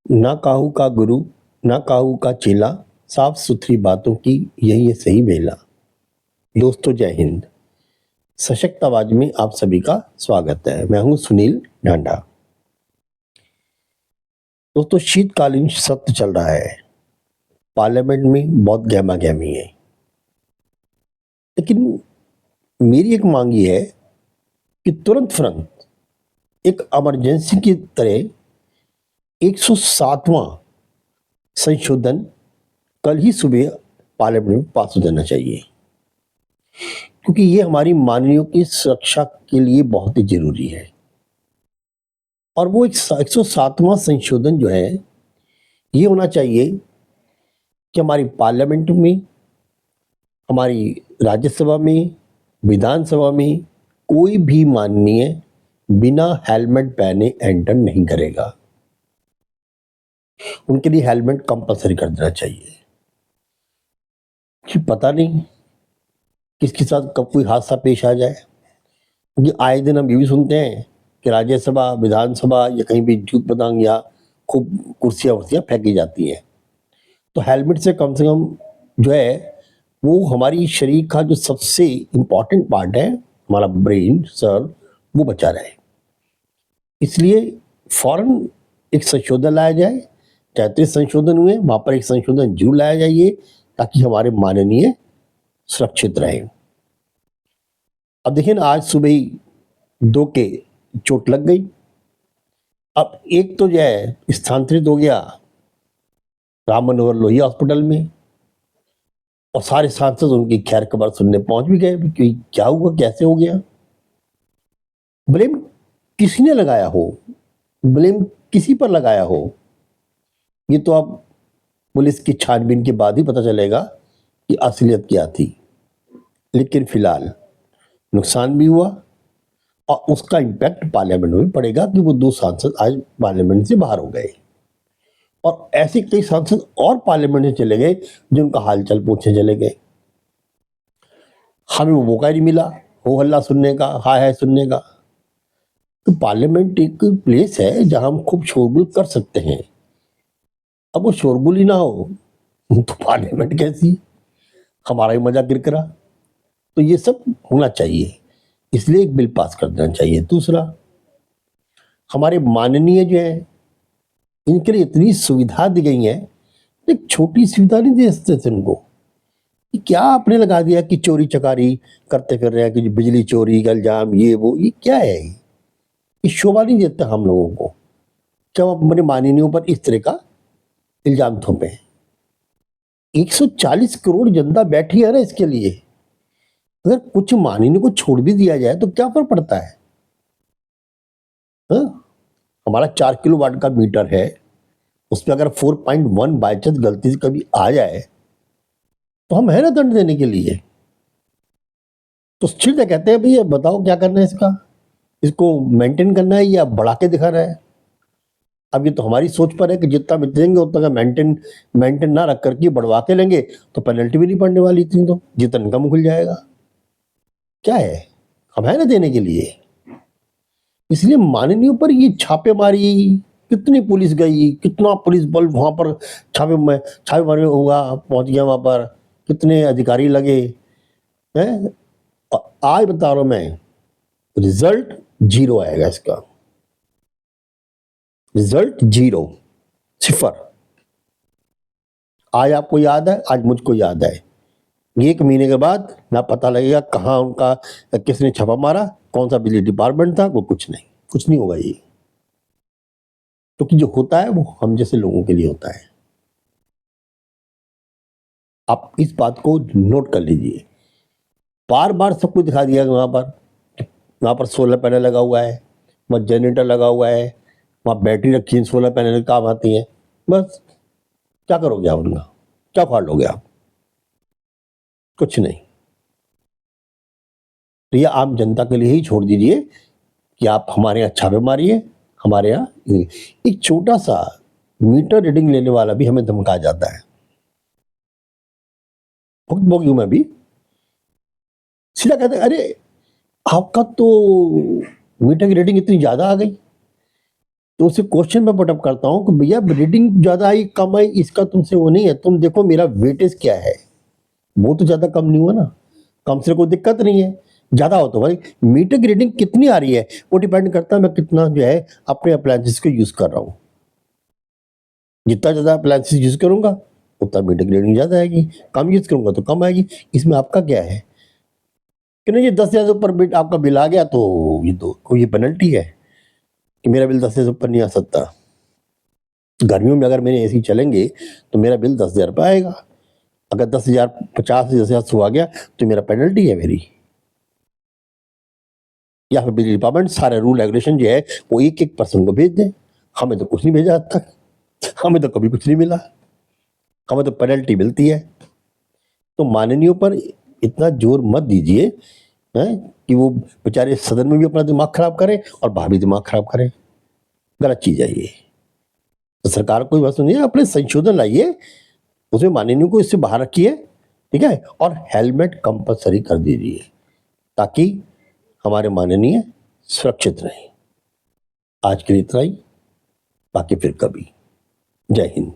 ना काहू का गुरु, ना काहू का चेला, साफ सुथरी बातों की यही है सही बेला। दोस्तों जय हिंद। सशक्त आवाज में आप सभी का स्वागत है। मैं हूं सुनील ढांडा। दोस्तों शीतकालीन सत्र चल रहा है, पार्लियामेंट में बहुत गहमा गहमी है, लेकिन मेरी एक मांग ये है कि तुरंत एक इमरजेंसी की तरह 107वां संशोधन कल ही सुबह पार्लियामेंट में पास हो जाना चाहिए, क्योंकि ये हमारी मानवीयों की सुरक्षा के लिए बहुत ही जरूरी है। और वो 107वां संशोधन जो है, ये होना चाहिए कि हमारी पार्लियामेंट में, हमारी राज्यसभा में, विधानसभा में कोई भी माननीय बिना हेलमेट पहने एंटर नहीं करेगा। उनके लिए हेलमेट कंपलसरी कर देना चाहिए कि पता नहीं किसके साथ कब कोई हादसा पेश आ जाए। क्योंकि आए दिन हम ये भी सुनते हैं कि राज्यसभा, विधानसभा या कहीं भी जूत पतंग या खूब कुर्सियां वर्सियां फेंकी जाती हैं। तो हेलमेट से कम जो है, वो हमारी शरीर का जो सबसे इम्पोर्टेंट पार्ट है, हमारा ब्रेन, सर, वो बचा रहे। इसलिए फौरन एक संशोधन लाया जाए। 33 संशोधन हुए, वहां पर एक संशोधन जरूर लाया जाइए ताकि हमारे माननीय सुरक्षित रहे। अब देखिए ना, आज सुबह ही 2 के चोट लग गई। अब एक तो जो है स्थानांतरित हो गया राम मनोहर लोहिया हॉस्पिटल में, और सारे सांसद उनकी खैर खबर सुनने पहुंच भी गए कि क्या हुआ, कैसे हो गया। ब्लेम किसी ने लगाया हो, ब्लेम किसी पर लगाया हो, ये तो अब पुलिस की छानबीन के बाद ही पता चलेगा कि असलियत क्या थी। लेकिन फिलहाल नुकसान भी हुआ और उसका इम्पैक्ट पार्लियामेंट में पड़ेगा कि वो 2 सांसद आज पार्लियामेंट से बाहर हो गए, और ऐसे कई सांसद और पार्लियामेंट से चले गए जिनका हालचाल पूछने चले गए। हमें वो मौका ही नहीं मिला हो हल्ला सुनने का, हाय हाय सुनने का। तो पार्लियामेंट एक प्लेस है जहां हम खूब शोरगुल कर सकते हैं। अब वो शोरगुल ही ना हो तो पार्लियामेंट कैसी, हमारा ही मजा किरकिरा। तो ये सब होना चाहिए, इसलिए एक बिल पास कर देना चाहिए। दूसरा, हमारे माननीय जो है, इनके लिए इतनी सुविधा दी गई है, एक छोटी सुविधा नहीं दे सकते थे उनको। कि क्या आपने लगा दिया कि चोरी चकारी करते फिर रहे हैं, कि बिजली चोरी का इल्जाम, ये क्या है? ये शोभा नहीं देता हम लोगों को। क्या हम अपने माननीयों पर इस तरह का इल्जाम थोपे? 140 करोड़ जनता बैठी है ना इसके लिए। अगर कुछ माननीयों को छोड़ भी दिया जाए तो क्या फर्क पड़ता है? हाँ? हमारा 4 किलोवाट का मीटर है, उसमें अगर 4.1 बाई चांस गलती से कभी आ जाए तो हम है ना दंड देने के लिए। तो सीधे कहते हैं भैया बताओ क्या करना है इसका, इसको मेंटेन करना है या बढ़ा के दिखाना है। अब ये तो हमारी सोच पर है कि जितना भी देंगे उतना का मेंटेन मेंटेन ना रख करके बढ़वा के लेंगे तो पेनल्टी भी नहीं पड़ने वाली, इतनी तो जितना कम खुल जाएगा। क्या है, हम है ना देने के लिए। इसलिए माननीयों पर ये छापेमारी, कितनी पुलिस गई, कितना पुलिस बल वहां पर छापेमारी हुआ, पहुंच गया वहां पर, कितने अधिकारी लगे हैं। आज बता रहा हूं मैं, रिजल्ट 0 आएगा इसका। रिजल्ट 0, 0। आज आपको याद है, आज मुझको याद है। 1 महीने के बाद ना पता लगेगा कहाँ उनका, किसने छापा मारा, कौन सा बिजली डिपार्टमेंट था, वो कुछ नहीं होगा ये। क्योंकि जो होता है वो हम जैसे लोगों के लिए होता है। आप इस बात को नोट कर लीजिए। बार बार सब कुछ दिखा दिया वहां पर सोलर पैनल लगा हुआ है, वहां जनरेटर लगा हुआ है, वहां बैटरी रखी है, सोलर पैनल काम आती है। बस क्या करोगे आप उनका, क्या फाड़ लोगे आप? कुछ नहीं। तो ये आम जनता के लिए ही छोड़ दीजिए कि आप हमारे यहाँ छापे मारिए। हमारे यहाँ एक छोटा सा मीटर रीडिंग लेने वाला भी हमें धमका जाता है। भुक्त भोगी हूं मैं भी। सीधा कहते हैं अरे आपका तो मीटर की रीडिंग इतनी ज्यादा आ गई, तो उसे क्वेश्चन मैं पुटअप करता हूँ कि भैया रीडिंग ज़्यादा आई कम आई इसका तुमसे वो नहीं है, तुम देखो मेरा वेटेज क्या है, वो तो ज़्यादा कम नहीं हुआ ना, कम से कोई दिक्कत नहीं है, ज़्यादा हो तो भाई मीटर की रीडिंग कितनी आ रही है वो डिपेंड करता है मैं कितना जो है अपने अप्लायंसेस को यूज़ कर रहा हूँ। जितना ज़्यादा अप्लायंसेस यूज़ करूँगा उतना मीटर की रीडिंग ज़्यादा आएगी, कम यूज़ करूँगा तो कम आएगी। इसमें आपका क्या है कि नहीं, ये 10,000 से ऊपर बिल आपका बिल आ गया तो ये तो कोई ये पेनल्टी है कि मेरा बिल 10,000 से ऊपर नहीं आ सकता। गर्मियों में अगर मेरे एसी चलेंगे तो मेरा बिल 10,000 रुपये आएगा, अगर 10,000 50 से 10,000 से आ गया तो मेरा पेनल्टी है मेरी। या फिर बिजली डिपार्टमेंट सारे रूल रेगुलेशन जो है वो एक पर्सन को भेज दें, हमें तो कुछ नहीं भेजा आज तक, हमें तो कभी कुछ नहीं मिला, हमें तो पेनल्टी मिलती है। तो माननीयों पर इतना जोर मत दीजिए हैं कि वो बेचारे सदन में भी अपना दिमाग खराब करें और बाहर भी दिमाग खराब करें, गलत चीज है ये। तो सरकार को बस सुनिए, अपने संशोधन लाइए, उसमें माननीयों को इससे बाहर रखिए, ठीक है, और हेलमेट कंपलसरी कर दीजिए ताकि हमारे माननीय सुरक्षित रहें। आज के लिए इतना ही, बाकी फिर कभी। जय हिंद।